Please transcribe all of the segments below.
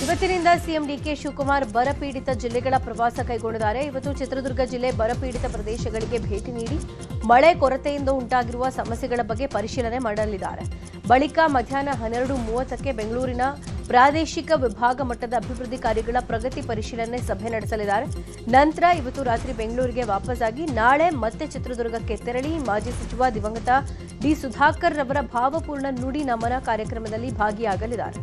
ಇವತ್ತಿನಿಂದ CM DK Shivakumar ಬರಪೀಡಿತ ಜಿಲ್ಲೆಗಳ ಪ್ರವಾಸ ಕೈಗೊಂಡಿದ್ದಾರೆ. ಇವತ್ತು ಚಿತ್ರದುರ್ಗ ಜಿಲ್ಲೆ ಬರಪೀಡಿತ ಪ್ರದೇಶಗಳಿಗೆ ಭೇಟಿ ನೀಡಿ ಮಳೆ ಕೊರತೆಯಿಂದ ಉಂಟಾಗಿರುವ ಸಮಸ್ಯೆಗಳ ಬಗ್ಗೆ ಪರಿಶೀಲನೆ ಮಾಡಲಿದ್ದಾರೆ. ಬಳಿಕ ಮಧ್ಯಾಹ್ನ 12:30ಕ್ಕೆ ಬೆಂಗಳೂರಿನ ಪ್ರಾದೇಶಿಕ ವಿಭಾಗ ಮಟ್ಟದ ಅಭಿವೃದ್ಧಿ ಕಾರ್ಯಗಳ ಪ್ರಗತಿ ಪರಿಶೀಲನೆ ಸಭೆ ನಡೆಸಲಿದ್ದಾರೆ. ನಂತರ ಇವತ್ತು ರಾತ್ರಿ ಬೆಂಗಳೂರಿಗೆ ವಾಪಸ್ಸಾಗಿ ನಾಳೆ ಮತ್ತೆ ಚಿತ್ರದುರ್ಗಕ್ಕೆ ತೆರಳಿ ಮಾಜಿ ಸಚಿವ ದಿವಂಗತ ಡಿ ಸುಧಾಕರ್ ರವರ ಭಾವಪೂರ್ಣ ನುಡಿ ನಮನ ಕಾರ್ಯಕ್ರಮದಲ್ಲಿ ಭಾಗಿಯಾಗಲಿದ್ದಾರೆ.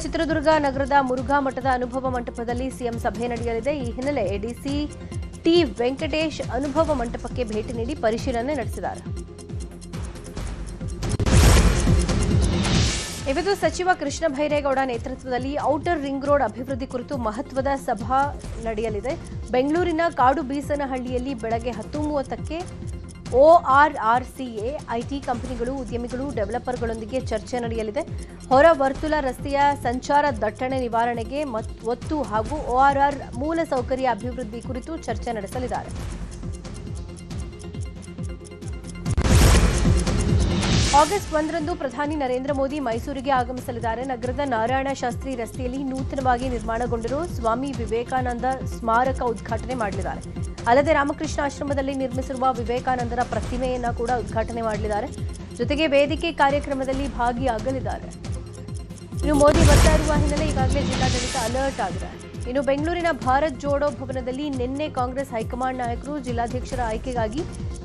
ಚಿತ್ರದುರ್ಗ ನಗರದ ಮುರುಘಾ ಮಠದ ಅನುಭವ ಮಂಟಪದಲ್ಲಿ ಸಿಎಂ ಸಭೆ ನಡೆಯಲಿದೆ. ಈ ಹಿನ್ನೆಲೆ ಡಿಸಿ ಟಿ ವೆಂಕಟೇಶ್ ಅನುಭವ ಮಂಟಪಕ್ಕೆ ಭೇಟಿ ನೀಡಿ ಪರಿಶೀಲನೆ ನಡೆಸಿದ್ದಾರೆ. ಇವತ್ತು ಸಚಿವ ಕೃಷ್ಣ ಬೈರೇಗೌಡ ನೇತೃತ್ವದಲ್ಲಿ ಔಟರ್ ರಿಂಗ್ ರೋಡ್ ಅಭಿವೃದ್ಧಿ ಕುರಿತು ಮಹತ್ವದ ಸಭಾ ನಡೆಯಲಿದೆ. ಬೆಂಗಳೂರಿನ ಕಾಡುಬೀಸನಹಳ್ಳಿಯಲ್ಲಿ ಬೆಳಗ್ಗೆ 10:30ಕ್ಕೆ ORRCA ಐಟಿ ಕಂಪನಿಗಳು, ಉದ್ಯಮಿಗಳು, ಡೆವಲಪರ್ಗಳೊಂದಿಗೆ ಚರ್ಚೆ ನಡೆಯಲಿದೆ. ಹೊರ ವರ್ತುಲ ರಸ್ತೆಯ ಸಂಚಾರ ದಟ್ಟಣೆ ನಿವಾರಣೆಗೆ ಒತ್ತು ಹಾಗೂ ORR ಮೂಲಸೌಕರ್ಯ ಅಭಿವೃದ್ಧಿ ಕುರಿತು ಚರ್ಚೆ ನಡೆಸಲಿದ್ದಾರೆ. ಆಗಸ್ಟ್ 1ರಂದು ಪ್ರಧಾನಿ ನರೇಂದ್ರ ಮೋದಿ ಮೈಸೂರಿಗೆ ಆಗಮಿಸಲಿದ್ದಾರೆ. ನಗರದ ನಾರಾಯಣ ಶಾಸ್ತ್ರಿ ರಸ್ತೆಯಲ್ಲಿ ನೂತನವಾಗಿ ನಿರ್ಮಾಣಗೊಂಡಿರುವ ಸ್ವಾಮಿ ವಿವೇಕಾನಂದ ಸ್ಮಾರಕ ಉದ್ಘಾಟನೆ ಮಾಡಲಿದ್ದಾರೆ. ಅಲ್ಲದೆ ರಾಮಕೃಷ್ಣ ಆಶ್ರಮದಲ್ಲಿ ನಿರ್ಮಿಸಿರುವ ವಿವೇಕಾನಂದರ ಪ್ರತಿಮೆಯನ್ನು ಕೂಡ ಉದ್ಘಾಟನೆ ಮಾಡಲಿದ್ದಾರೆ. ಜೊತೆಗೆ ವೇದಿಕೆ ಕಾರ್ಯಕ್ರಮದಲ್ಲಿ ಭಾಗಿಯಾಗಲಿದ್ದಾರೆ. ಇನ್ನು ಮೋದಿ ಬರ್ತಾ ಇರುವ ಹಿನ್ನೆಲೆ ಈಗಾಗಲೇ ಜಿಲ್ಲಾಡಳಿತ ಅಲರ್ಟ್ ಆಗಿದೆ. ಇನ್ನು ಬೆಂಗಳೂರಿನ ಭಾರತ್ ಜೋಡೋ ಭವನದಲ್ಲಿ ನಿನ್ನೆ ಕಾಂಗ್ರೆಸ್ ಹೈಕಮಾಂಡ್ ನಾಯಕರು ಜಿಲ್ಲಾಧ್ಯಕ್ಷರ ಆಯ್ಕೆಗಾಗಿ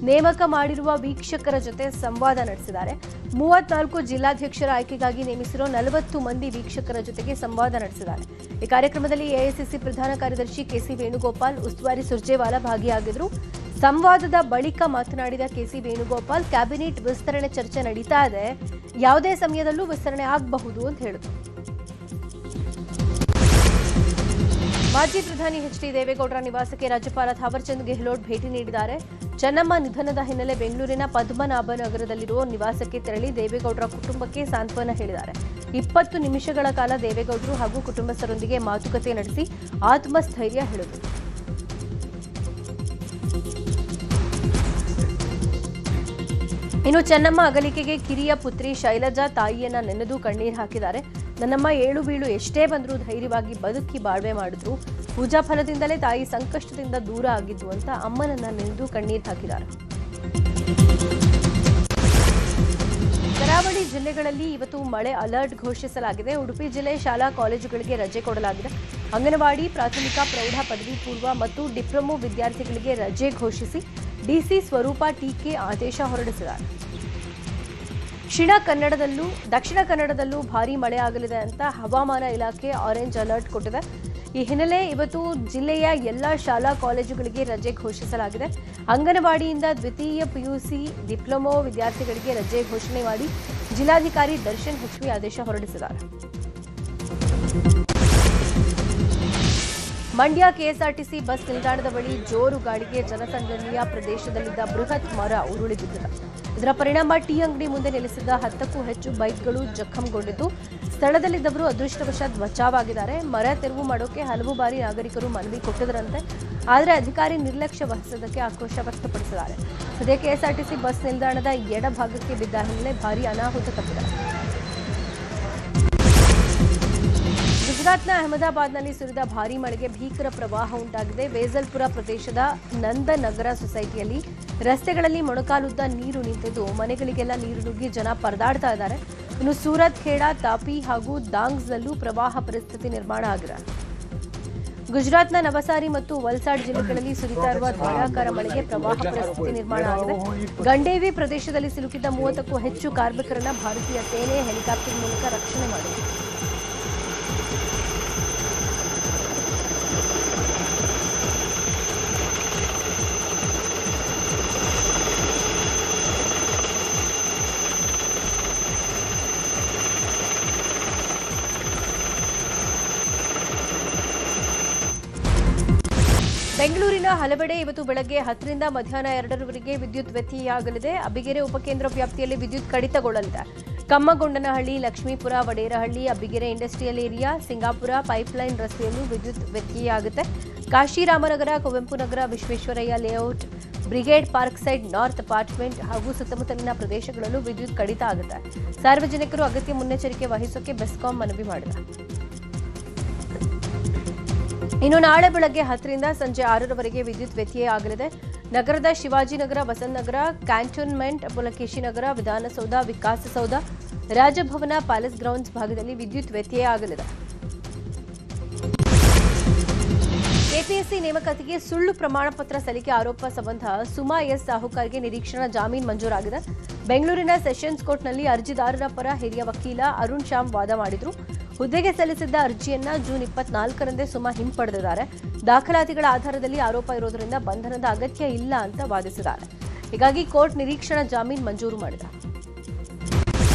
ನೇಮಕ ಮಾಡಿರುವ ವೀಕ್ಷಕರ ಜೊತೆ ಸಂವಾದ ನಡೆಸಿದ್ದಾರೆ. 34 ಜಿಲ್ಲಾಧ್ಯಕ್ಷರ ಆಯ್ಕೆಗಾಗಿ ನೇಮಿಸಿರುವ 40 ಮಂದಿ ವೀಕ್ಷಕರ ಜೊತೆಗೆ ಸಂವಾದ ನಡೆಸಿದ್ದಾರೆ. ಈ ಕಾರ್ಯಕ್ರಮದಲ್ಲಿ ಎಐಸಿಸಿ ಪ್ರಧಾನ ಕಾರ್ಯದರ್ಶಿ ಕೆಸಿ ವೇಣುಗೋಪಾಲ್, ಉಸ್ತುವಾರಿ ಸುರ್ಜೇವಾಲಾ ಭಾಗಿಯಾಗಿದ್ದರು. ಸಂವಾದದ ಬಳಿಕ ಮಾತನಾಡಿದ ಕೆಸಿ ವೇಣುಗೋಪಾಲ್, ಕ್ಯಾಬಿನೆಟ್ ವಿಸ್ತರಣೆ ಚರ್ಚೆ ನಡೀತಾ ಇದೆ, ಯಾವುದೇ ಸಮಯದಲ್ಲೂ ವಿಸ್ತರಣೆ ಆಗಬಹುದು ಅಂತ ಹೇಳಿದರು. ಮಾಜಿ ಪ್ರಧಾನಿ ಎಚ್ಡಿ ದೇವೇಗೌಡರ ನಿವಾಸಕ್ಕೆ ರಾಜ್ಯಪಾಲ ಥಾವರ್ಚಂದ್ ಗೆಹ್ಲೋಟ್ ಭೇಟಿ ನೀಡಿದ್ದಾರೆ. ಚೆನ್ನಮ್ಮ ನಿಧನದ ಹಿನ್ನೆಲೆ ಬೆಂಗಳೂರಿನ ಪದ್ಮನಾಭನಗರದಲ್ಲಿರುವ ನಿವಾಸಕ್ಕೆ ತೆರಳಿ ದೇವೇಗೌಡರ ಕುಟುಂಬಕ್ಕೆ ಸಾಂತ್ವನ ಹೇಳಿದ್ದಾರೆ. 20 ನಿಮಿಷಗಳ ಕಾಲ ದೇವೇಗೌಡರು ಹಾಗೂ ಕುಟುಂಬಸ್ಥರೊಂದಿಗೆ ಮಾತುಕತೆ ನಡೆಸಿ ಆತ್ಮಸ್ಥೈರ್ಯ ಹೇಳಿದರು. ಇನ್ನು ಚೆನ್ನಮ್ಮ ಅಗಲಿಕೆಗೆ ಕಿರಿಯ ಪುತ್ರಿ ಶೈಲಜಾ ತಾಯಿಯನ್ನ ನೆನೆದು ಕಣ್ಣೀರು ಹಾಕಿದ್ದಾರೆ. ನನ್ನಮ್ಮ ಏಳು ಬೀಳು ಎಷ್ಟೇ ಬಂದರೂ ಧೈರ್ಯವಾಗಿ ಬದುಕಿ ಬಾಳ್ವೆ ಮಾಡಿದ್ರು. ಪೂಜಾ ಫಲದಿಂದಲೇ ತಾಯಿ ಸಂಕಷ್ಟದಿಂದ ದೂರ ಆಗಿದ್ದು ಅಂತ ಅಮ್ಮನನ್ನ ನೆನೆದು ಕಣ್ಣೀರು ಹಾಕಿದ್ದಾರೆ. ಕರಾವಳಿ ಜಿಲ್ಲೆಗಳಲ್ಲಿ ಇವತ್ತು ಮಳೆ ಅಲರ್ಟ್ ಘೋಷಿಸಲಾಗಿದೆ. ಉಡುಪಿ ಜಿಲ್ಲೆ ಶಾಲಾ ಕಾಲೇಜುಗಳಿಗೆ ರಜೆ ಕೊಡಲಾಗಿದೆ. ಅಂಗನವಾಡಿ, ಪ್ರಾಥಮಿಕ, ಪ್ರೌಢ, ಪದವಿ ಪೂರ್ವ ಮತ್ತು ಡಿಪ್ಲೊಮೊ ವಿದ್ಯಾರ್ಥಿಗಳಿಗೆ ರಜೆ ಘೋಷಿಸಿ ಡಿಸಿ ಸ್ವರೂಪ ಟೀಕೆ ಆದೇಶ ಹೊರಡಿಸಿದ್ದಾರೆ. ದಕ್ಷಿಣ ಕನ್ನಡದಲ್ಲೂ ಭಾರೀ ಮಳೆ ಆಗಲಿದೆ ಅಂತ ಹವಾಮಾನ ಇಲಾಖೆ ಆರೆಂಜ್ ಅಲರ್ಟ್ ಕೊಟ್ಟಿದೆ. ಈ ಹಿನ್ನೆಲೆ ಇವತ್ತು ಜಿಲ್ಲೆಯ ಎಲ್ಲ ಶಾಲಾ ಕಾಲೇಜುಗಳಿಗೆ ರಜೆ ಘೋಷಿಸಲಾಗಿದೆ. ಅಂಗನವಾಡಿಯಿಂದ ದ್ವಿತೀಯ ಪಿಯುಸಿ, ಡಿಪ್ಲೊಮೊ ವಿದ್ಯಾರ್ಥಿಗಳಿಗೆ ರಜೆ ಘೋಷಣೆ ಮಾಡಿ ಜಿಲ್ಲಾಧಿಕಾರಿ ದರ್ಶನ್ ಹೆಚ್ವಿ ಆದೇಶ ಹೊರಡಿಸಿದ್ದಾರೆ. ಮಂಡ್ಯ ಕೆಎಸ್ಆರ್ಟಿಸಿ ಬಸ್ ನಿಲ್ದಾಣದ ಬಳಿ ಜೋರು ಗಾಳಿಗೆ ಜನಸಂದಣಿಯ ಪ್ರದೇಶದಲ್ಲಿದ್ದ ಬೃಹತ್ ಮರ ಉರುಳಿ ಬಿದ್ದಿದೆ. ಇದರ ಪರಿಣಾಮ ಟೀ ಅಂಗಡಿ ಮುಂದೆ ನೆಲೆಸಿದ್ದ 10ಕ್ಕೂ ಹೆಚ್ಚು ಬೈಕ್ಗಳು ಜಖಂಗೊಂಡಿದ್ದು, ಸ್ಥಳದಲ್ಲಿದ್ದವರು ಅದೃಷ್ಟವಶಾತ್ ಬಚಾವಾಗಿದ್ದಾರೆ. ಮರ ತೆರವು ಮಾಡೋಕೆ ಹಲವು ಬಾರಿ ನಾಗರಿಕರು ಮನವಿ ಕೊಟ್ಟಿದ್ದರಂತೆ, ಆದರೆ ಅಧಿಕಾರಿ ನಿರ್ಲಕ್ಷ್ಯ ವಹಿಸಿದ್ದಕ್ಕೆ ಆಕ್ರೋಶ ವ್ಯಕ್ತಪಡಿಸಿದ್ದಾರೆ. ಸದ್ಯ ಕೆಎಸ್ಆರ್ಟಿಸಿ ಬಸ್ ನಿಲ್ದಾಣದ ಎಡಭಾಗಕ್ಕೆ ಬಿದ್ದ ಹಿನ್ನೆಲೆ ಭಾರೀ ಅನಾಹುತ ತಪ್ಪಿದೆ. ಗುಜರಾತ್ನ ಅಹಮದಾಬಾದ್ನಲ್ಲಿ ಸುರಿದ ಭಾರೀ ಮಳೆಗೆ ಭೀಕರ ಪ್ರವಾಹ ಉಂಟಾಗಿದೆ. ವೇಜಲ್ಪುರ ಪ್ರದೇಶದ ನಂದನಗರ ಸೊಸೈಟಿಯಲ್ಲಿ ರಸ್ತೆಗಳಲ್ಲಿ ಮೊಣಕಾಲುದ್ದ ನೀರು ನಿಂತಿದ್ದು, ಮನೆಗಳಿಗೆಲ್ಲ ನೀರು ನುಗ್ಗಿ ಜನ ಪರದಾಡ್ತಾ ಇದ್ದಾರೆ. ಇನ್ನು ಸೂರತ್, ಖೇಡಾ, ತಾಪಿ ಹಾಗೂ ದಾಂಗ್ಸ್ನಲ್ಲೂ ಪ್ರವಾಹ ಪರಿಸ್ಥಿತಿ ನಿರ್ಮಾಣ ಆಗಿದೆ. ಗುಜರಾತ್ನ ನವಸಾರಿ ಮತ್ತು ವಲ್ಸಾಡ್ ಜಿಲ್ಲೆಗಳಲ್ಲಿ ಸುರಿತಾ ಇರುವ ಧಾರಾಕಾರ ಮಳೆಗೆ ಪ್ರವಾಹ ಪರಿಸ್ಥಿತಿ ನಿರ್ಮಾಣ ಆಗಿದೆ. ಗಂಡೇವಿ ಪ್ರದೇಶದಲ್ಲಿ ಸಿಲುಕಿದ್ದ 30ಕ್ಕೂ ಹೆಚ್ಚು ಕಾರ್ಮಿಕರನ್ನ ಭಾರತೀಯ ಸೇನೆ ಹೆಲಿಕಾಪ್ಟರ್ ಮೂಲಕ ರಕ್ಷಣೆ ಮಾಡಿದೆ. ಬೆಂಗಳೂರಿನ ಹಲವೆಡೆ ಇವತ್ತು ಬೆಳಗ್ಗೆ 10ರಿಂದ ಮಧ್ಯಾಹ್ನ 2ರವರೆಗೆ ವಿದ್ಯುತ್ ವ್ಯತ್ಯಯವಾಗಲಿದೆ. ಅಬ್ಬಿಗೆರೆ ಉಪಕೇಂದ್ರ ವ್ಯಾಪ್ತಿಯಲ್ಲಿ ವಿದ್ಯುತ್ ಕಡಿತಗೊಳ್ಳಲಿದೆ. Kammagondanahalli, Lakshmipura, Vaderahalli, Abbigere industrial area, Singapura pipeline ರಸ್ತೆಯಲ್ಲೂ ವಿದ್ಯುತ್ ವ್ಯತ್ಯಯ ಆಗುತ್ತೆ. Kashiramnagar, Kuvempu Nagar, Visvesvaraya layout, Brigade park side north apartment ಹಾಗೂ ಸುತ್ತಮುತ್ತಲಿನ ಪ್ರದೇಶಗಳಲ್ಲೂ ವಿದ್ಯುತ್ ಕಡಿತ ಆಗುತ್ತೆ. ಸಾರ್ವಜನಿಕರು ಅಗತ್ಯ ಮುನ್ನೆಚ್ಚರಿಕೆ ವಹಿಸೋಕೆ ಬೆಸ್ಕಾಂ ಮನವಿ ಮಾಡಿದೆ. ಇನ್ನು ನಾಳೆ ಬೆಳಗ್ಗೆ 10ರಿಂದ ಸಂಜೆ 6ರವರೆಗೆ ವಿದ್ಯುತ್ ವ್ಯತ್ಯಯ ಆಗಲಿದೆ. ನಗರದ ಶಿವಾಜಿನಗರ, ವಸಂತನಗರ, ಕ್ಯಾಂಟೋನ್ಮೆಂಟ್, ಪುಲಕೇಶಿನಗರ, ವಿಧಾನಸೌಧ, ವಿಕಾಸಸೌಧ, ರಾಜಭವನ, ಪ್ಯಾಲೇಸ್ ಗ್ರೌಂಡ್ಸ್ ಭಾಗದಲ್ಲಿ ವಿದ್ಯುತ್ ವ್ಯತ್ಯಯ ಆಗಲಿದೆ. ಕೆಪಿಎಸ್ಸಿ ನೇಮಕಾತಿಗೆ ಸುಳ್ಳು ಪ್ರಮಾಣ ಪತ್ರ ಸಲ್ಲಿಕೆ ಆರೋಪ ಸಂಬಂಧ ಸುಮಾ ಎಸ್ ಸಾಹುಕಾರ್ಗೆ ನಿರೀಕ್ಷಣಾ ಜಾಮೀನು ಮಂಜೂರಾಗಿದೆ. ಬೆಂಗಳೂರಿನ ಸೆಷನ್ಸ್ ಕೋರ್ಟ್ನಲ್ಲಿ ಅರ್ಜಿದಾರರ ಪರ ಹಿರಿಯ ವಕೀಲ ಅರುಣ್ ಶ್ಯಾಮ್ ವಾದ ಮಾಡಿದ್ರು. ಹುದ್ದೆಗೆ ಸಲ್ಲಿಸಿದ್ದ ಅರ್ಜಿಯನ್ನ ಜೂನ್ 24ರಂದೇ ಸುಮಾ ಹಿಂಪಡೆದಿದ್ದಾರೆ. ದಾಖಲಾತಿಗಳ ಆಧಾರದಲ್ಲಿ ಆರೋಪ ಇರೋದರಿಂದ ಬಂಧನದ ಅಗತ್ಯ ಇಲ್ಲ ಅಂತ ವಾದಿಸಿದ್ದಾರೆ. ಹೀಗಾಗಿ ಕೋರ್ಟ್ ನಿರೀಕ್ಷಣಾ ಜಾಮೀನು ಮಂಜೂರು ಮಾಡಿದೆ.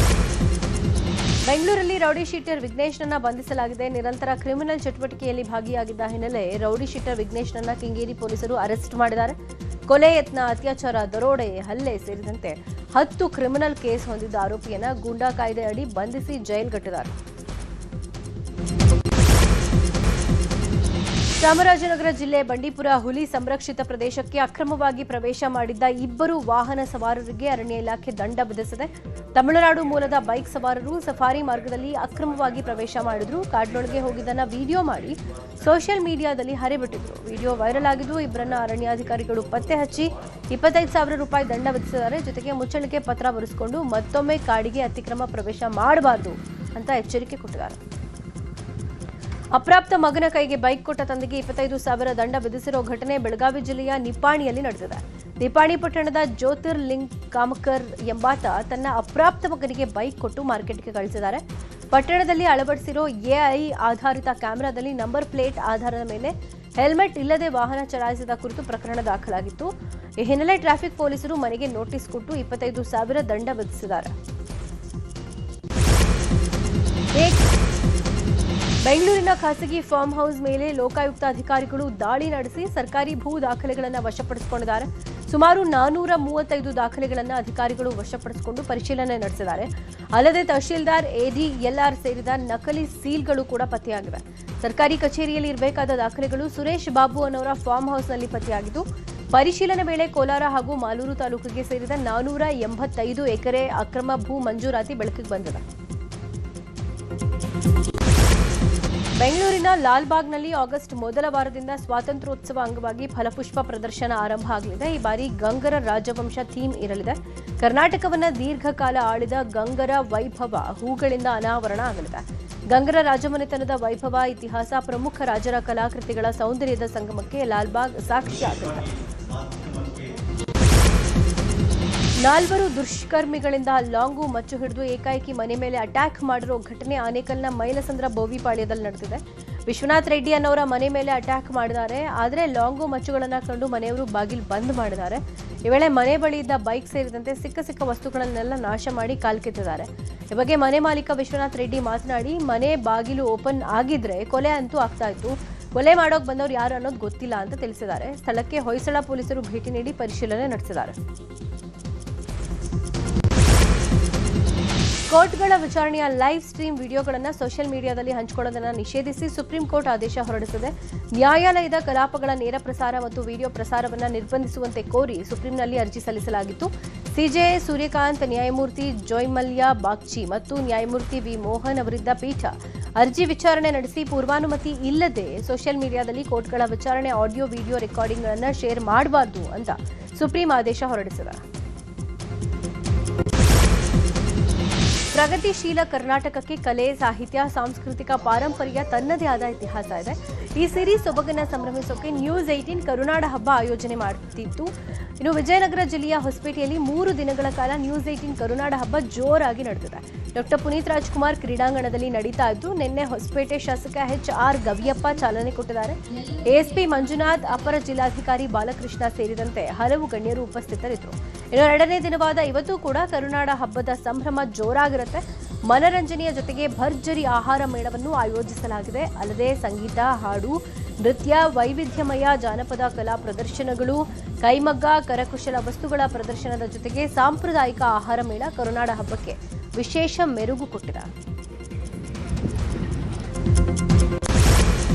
ಬೆಂಗಳೂರಲ್ಲಿ ರೌಡಿ ಶೀಟರ್ ವಿಘ್ನೇಶ್ನನ್ನ ಬಂಧಿಸಲಾಗಿದೆ. ನಿರಂತರ ಕ್ರಿಮಿನಲ್ ಚಟುವಟಿಕೆಯಲ್ಲಿ ಭಾಗಿಯಾಗಿದ್ದ ಹಿನ್ನೆಲೆ ರೌಡಿ ಶೀಟರ್ ವಿಘ್ನೇಶ್ನನ್ನ ಕೆಂಗೇರಿ ಪೊಲೀಸರು ಅರೆಸ್ಟ್ ಮಾಡಿದ್ದಾರೆ. ಕೊಲೆ ಯತ್ನ, ಅತ್ಯಾಚಾರ, ದರೋಡೆ, ಹಲ್ಲೆ ಸೇರಿದಂತೆ 10 ಕ್ರಿಮಿನಲ್ ಕೇಸ್ ಹೊಂದಿದ್ದ ಆರೋಪಿಯನ್ನ ಗೂಂಡಾ ಕಾಯ್ದೆ ಅಡಿ ಬಂಧಿಸಿ ಜೈಲ್ಗಟ್ಟಿದ್ದಾರೆ. ಚಾಮರಾಜನಗರ ಜಿಲ್ಲೆ ಬಂಡೀಪುರ ಹುಲಿ ಸಂರಕ್ಷಿತ ಪ್ರದೇಶಕ್ಕೆ ಅಕ್ರಮವಾಗಿ ಪ್ರವೇಶ ಮಾಡಿದ್ದ 2 ವಾಹನ ಸವಾರರಿಗೆ ಅರಣ್ಯ ಇಲಾಖೆ ದಂಡ ವಿಧಿಸಿದೆ. ತಮಿಳುನಾಡು ಮೂಲದ ಬೈಕ್ ಸವಾರರು ಸಫಾರಿ ಮಾರ್ಗದಲ್ಲಿ ಅಕ್ರಮವಾಗಿ ಪ್ರವೇಶ ಮಾಡಿದ್ರು. ಕಾಡಿನೊಳಗೆ ಹೋಗಿದ್ದನ್ನ ವಿಡಿಯೋ ಮಾಡಿ ಸೋಷಿಯಲ್ ಮೀಡಿಯಾದಲ್ಲಿ ಹರಿಬಿಟ್ಟಿದ್ರು. ವಿಡಿಯೋ ವೈರಲ್ ಆಗಿದ್ದು ಇಬ್ಬರನ್ನ ಅರಣ್ಯಾಧಿಕಾರಿಗಳು ಪತ್ತೆ ಹಚ್ಚಿ 25,000 ರೂಪಾಯಿ ದಂಡ ವಿಧಿಸಿದ್ದಾರೆ. ಜೊತೆಗೆ ಮುಚ್ಚಳಿಕೆ ಪತ್ರ ಬರೆಸಿಕೊಂಡು ಮತ್ತೊಮ್ಮೆ ಕಾಡಿಗೆ ಅತಿಕ್ರಮ ಪ್ರವೇಶ ಮಾಡಬಾರದು ಅಂತ ಎಚ್ಚರಿಕೆ ಕೊಟ್ಟಿದ್ದಾರೆ. ಅಪ್ರಾಪ್ತ ಮಗನ ಕೈಗೆ ಬೈಕ್ ಕೊಟ್ಟ ತಂದೆಗೆ 25,000 ದಂಡ ವಿಧಿಸಿರೋ ಘಟನೆ ಬೆಳಗಾವಿ ಜಿಲ್ಲೆಯ ನಿಪ್ಪಾಣಿಯಲ್ಲಿ ನಡೆದಿದೆ. ನಿಪ್ಪಾಣಿ ಪಟ್ಟಣದ ಜ್ಯೋತಿರ್ಲಿಂಗ್ ಕಾಮಕರ್ ಎಂಬಾತ ತನ್ನ ಅಪ್ರಾಪ್ತ ಮಗನಿಗೆ ಬೈಕ್ ಕೊಟ್ಟು ಮಾರ್ಕೆಟ್ಗೆ ಕಳಿಸಿದ್ದಾರೆ. ಪಟ್ಟಣದಲ್ಲಿ ಅಳವಡಿಸಿರೋ ಎಐ ಆಧಾರಿತ ಕ್ಯಾಮೆರಾದಲ್ಲಿ ನಂಬರ್ ಪ್ಲೇಟ್ ಆಧಾರದ ಮೇಲೆ ಹೆಲ್ಮೆಟ್ ಇಲ್ಲದೆ ವಾಹನ ಚಲಾಯಿಸಿದ ಕುರಿತು ಪ್ರಕರಣ ದಾಖಲಾಗಿತ್ತು. ಈ ಹಿನ್ನೆಲೆ ಟ್ರಾಫಿಕ್ ಪೊಲೀಸರು ಮನೆಗೆ ನೋಟಿಸ್ ಕೊಟ್ಟು 25,000 ದಂಡ ವಿಧಿಸಿದ್ದಾರೆ. ಬೆಂಗಳೂರಿನ ಖಾಸಗಿ ಫಾರ್ಮ್ ಹೌಸ್ ಮೇಲೆ ಲೋಕಾಯುಕ್ತ ಅಧಿಕಾರಿಗಳು ದಾಳಿ ನಡೆಸಿ ಸರ್ಕಾರಿ ಭೂ ದಾಖಲೆಗಳನ್ನು ವಶಪಡಿಸಿಕೊಂಡಿದ್ದಾರೆ. ಸುಮಾರು 435 ದಾಖಲೆಗಳನ್ನು ಅಧಿಕಾರಿಗಳು ವಶಪಡಿಸಿಕೊಂಡು ಪರಿಶೀಲನೆ ನಡೆಸಿದ್ದಾರೆ. ಅಲ್ಲದೆ ತಹಶೀಲ್ದಾರ್, ಎಡಿ, ಎಲ್ಆರ್ ಸೇರಿದ ನಕಲಿ ಸೀಲ್ಗಳು ಕೂಡ ಪತ್ತೆಯಾಗಿವೆ. ಸರ್ಕಾರಿ ಕಚೇರಿಯಲ್ಲಿ ಇರಬೇಕಾದ ದಾಖಲೆಗಳು ಸುರೇಶ್ ಬಾಬು ಅನ್ನೋರ ಫಾರ್ಮ್ ಹೌಸ್ನಲ್ಲಿ ಪತ್ತೆಯಾಗಿದ್ದು, ಪರಿಶೀಲನೆ ವೇಳೆ ಕೋಲಾರ ಹಾಗೂ ಮಾಲೂರು ತಾಲೂಕಿಗೆ ಸೇರಿದ 485 ಎಕರೆ ಅಕ್ರಮ ಭೂ ಮಂಜೂರಾತಿ ಬೆಳಕಿಗೆ ಬಂದಿದೆ. ಬೆಂಗಳೂರಿನ ಲಾಲ್ಬಾಗ್ನಲ್ಲಿ ಆಗಸ್ಟ್ ಮೊದಲ ವಾರದಿಂದ ಸ್ವಾತಂತ್ರ್ಯೋತ್ಸವ ಅಂಗವಾಗಿ ಫಲಪುಷ್ಪ ಪ್ರದರ್ಶನ ಆರಂಭ ಆಗಲಿದೆ. ಈ ಬಾರಿ ಗಂಗರ ರಾಜವಂಶ ಥೀಮ್ ಇರಲಿದೆ. ಕರ್ನಾಟಕವನ್ನ ದೀರ್ಘಕಾಲ ಆಳಿದ ಗಂಗರ ವೈಭವ ಹೂಗಳಿಂದ ಅನಾವರಣ ಆಗಲಿದೆ. ಗಂಗರ ರಾಜಮನೆತನದ ವೈಭವ, ಇತಿಹಾಸ, ಪ್ರಮುಖ ರಾಜರ ಕಲಾಕೃತಿಗಳ ಸೌಂದರ್ಯದ ಸಂಗಮಕ್ಕೆ ಲಾಲ್ಬಾಗ್ ಸಾಕ್ಷಿಯಾಗಲಿದೆ. 4 ದುಷ್ಕರ್ಮಿಗಳಿಂದ ಲಾಂಗು ಮಚ್ಚು ಹಿಡಿದು ಏಕಾಏಕಿ ಮನೆ ಮೇಲೆ ಅಟ್ಯಾಕ್ ಮಾಡಿರೋ ಘಟನೆ ಆನೇಕಲ್ನ ಮೈಲಸಂದ್ರ ಬೋವಿಪಾಳ್ಯದಲ್ಲಿ ನಡೆದಿದೆ. ವಿಶ್ವನಾಥ್ ರೆಡ್ಡಿ ಅನ್ನೋರ ಮನೆ ಮೇಲೆ ಅಟ್ಯಾಕ್ ಮಾಡಿದ್ದಾರೆ. ಆದರೆ ಲಾಂಗು ಮಚ್ಚುಗಳನ್ನು ಕಂಡು ಮನೆಯವರು ಬಾಗಿಲು ಬಂದ್ ಮಾಡಿದ್ದಾರೆ. ಈ ವೇಳೆ ಮನೆ ಬಳಿ ಇದ್ದ ಬೈಕ್ ಸೇರಿದಂತೆ ಸಿಕ್ಕ ವಸ್ತುಗಳನ್ನೆಲ್ಲ ನಾಶ ಮಾಡಿ ಕಾಲ್ಕಿತ್ತಿದ್ದಾರೆ. ಈ ಬಗ್ಗೆ ಮನೆ ಮಾಲೀಕ ವಿಶ್ವನಾಥ್ ರೆಡ್ಡಿ ಮಾತನಾಡಿ, ಮನೆ ಬಾಗಿಲು ಓಪನ್ ಆಗಿದ್ರೆ ಕೊಲೆ ಅಂತೂ ಆಗ್ತಾ ಇತ್ತು. ಕೊಲೆ ಮಾಡೋಕೆ ಬಂದವರು ಯಾರು ಅನ್ನೋದು ಗೊತ್ತಿಲ್ಲ ಅಂತ ತಿಳಿಸಿದ್ದಾರೆ. ಸ್ಥಳಕ್ಕೆ ಹೊಯ್ಸಳ ಪೊಲೀಸರು ಭೇಟಿ ನೀಡಿ ಪರಿಶೀಲನೆ ನಡೆಸಿದ್ದಾರೆ. ಕೋರ್ಟ್ಗಳ ವಿಚಾರಣೆಯ ಲೈವ್ ಸ್ಟ್ರೀಮ್ ವಿಡಿಯೋಗಳನ್ನು ಸೋಷಿಯಲ್ ಮೀಡಿಯಾದಲ್ಲಿ ಹಂಚಿಕೊಳ್ಳೋದನ್ನು ನಿಷೇಧಿಸಿ ಸುಪ್ರೀಂ ಕೋರ್ಟ್ ಆದೇಶ ಹೊರಡಿಸಿದೆ. ನ್ಯಾಯಾಲಯದ ಕಲಾಪಗಳ ನೇರ ಪ್ರಸಾರ ಮತ್ತು ವಿಡಿಯೋ ಪ್ರಸಾರವನ್ನು ನಿರ್ಬಂಧಿಸುವಂತೆ ಕೋರಿ ಸುಪ್ರೀಂನಲ್ಲಿ ಅರ್ಜಿ ಸಲ್ಲಿಸಲಾಗಿತ್ತು. ಸಿಜೆಐ ಸೂರ್ಯಕಾಂತ್, ನ್ಯಾಯಮೂರ್ತಿ ಜೋಯ್ಮಲ್ಯ ಬಾಗ್ಚಿ ಮತ್ತು ನ್ಯಾಯಮೂರ್ತಿ ವಿ ಮೋಹನ್ ಅವರಿದ್ದ ಪೀಠ ಅರ್ಜಿ ವಿಚಾರಣೆ ನಡೆಸಿ ಪೂರ್ವಾನುಮತಿ ಇಲ್ಲದೆ ಸೋಷಿಯಲ್ ಮೀಡಿಯಾದಲ್ಲಿ ಕೋರ್ಟ್ಗಳ ವಿಚಾರಣೆ ಆಡಿಯೋ ವಿಡಿಯೋ ರೆಕಾರ್ಡಿಂಗ್ಗಳನ್ನು ಶೇರ್ ಮಾಡಬಾರದು ಅಂತ ಸುಪ್ರೀಂ ಆದೇಶ ಹೊರಡಿಸಿದೆ. ಪ್ರಗತಿಶೀಲ ಕರ್ನಾಟಕಕ್ಕೆ ಕಲೆ, ಸಾಹಿತ್ಯ, ಸಾಂಸ್ಕೃತಿಕ ಪಾರಂಪರ್ಯ ತನ್ನದೇ ಆದ ಇತಿಹಾಸ ಇದೆ. ಈ ಸಿರೀಸ್ ಸೊಬಗನ್ನ ಸಂಭ್ರಮಿಸೋಕೆ ನ್ಯೂಸ್ 18 ಕರುನಾಡ ಹಬ್ಬ ಆಯೋಜನೆ ಮಾಡುತ್ತಿತ್ತು. ಇನ್ನು ವಿಜಯನಗರ ಜಿಲ್ಲೆಯ ಹೊಸಪೇಟೆಯಲ್ಲಿ 3 ದಿನಗಳ ಕಾಲ ನ್ಯೂಸ್ 18 ಕರುನಾಡ ಹಬ್ಬ ಜೋರಾಗಿ ನಡೆದಿದೆ. ಡಾಕ್ಟರ್ ಪುನೀತ್ ರಾಜ್ಕುಮಾರ್ ಕ್ರೀಡಾಂಗಣದಲ್ಲಿ ನಡೀತಾ ಇದ್ದು, ನಿನ್ನೆ ಹೊಸಪೇಟೆ ಶಾಸಕ ಎಚ್.ಆರ್. ಗವಿಯಪ್ಪ ಚಾಲನೆ ಕೊಟ್ಟಿದ್ದಾರೆ. ಎಎಸ್ಪಿ ಮಂಜುನಾಥ್, ಅಪರ ಜಿಲ್ಲಾಧಿಕಾರಿ ಬಾಲಕೃಷ್ಣ ಸೇರಿದಂತೆ ಹಲವು ಗಣ್ಯರು ಉಪಸ್ಥಿತರಿದ್ದರು. ಇನ್ನು 2ನೇ ದಿನವಾದ ಇವತ್ತು ಕೂಡ ಕರುನಾಡ ಹಬ್ಬದ ಸಂಭ್ರಮ ಜೋರಾಗಿರುತ್ತೆ. ಮನರಂಜನೆಯ ಜೊತೆಗೆ ಭರ್ಜರಿ ಆಹಾರ ಮೇಳವನ್ನು ಆಯೋಜಿಸಲಾಗಿದೆ. ಅಲ್ಲದೆ ಸಂಗೀತ, ಹಾಡು, ನೃತ್ಯ, ವೈವಿಧ್ಯಮಯ ಜಾನಪದ ಕಲಾ ಪ್ರದರ್ಶನಗಳು, ಕೈಮಗ್ಗ, ಕರಕುಶಲ ವಸ್ತುಗಳ ಪ್ರದರ್ಶನದ ಜೊತೆಗೆ ಸಾಂಪ್ರದಾಯಿಕ ಆಹಾರ ಮೇಳ ಕರುನಾಡ ಹಬ್ಬಕ್ಕೆ ವಿಶೇಷ ಮೆರುಗು ಕೊಟ್ಟಿದೆ.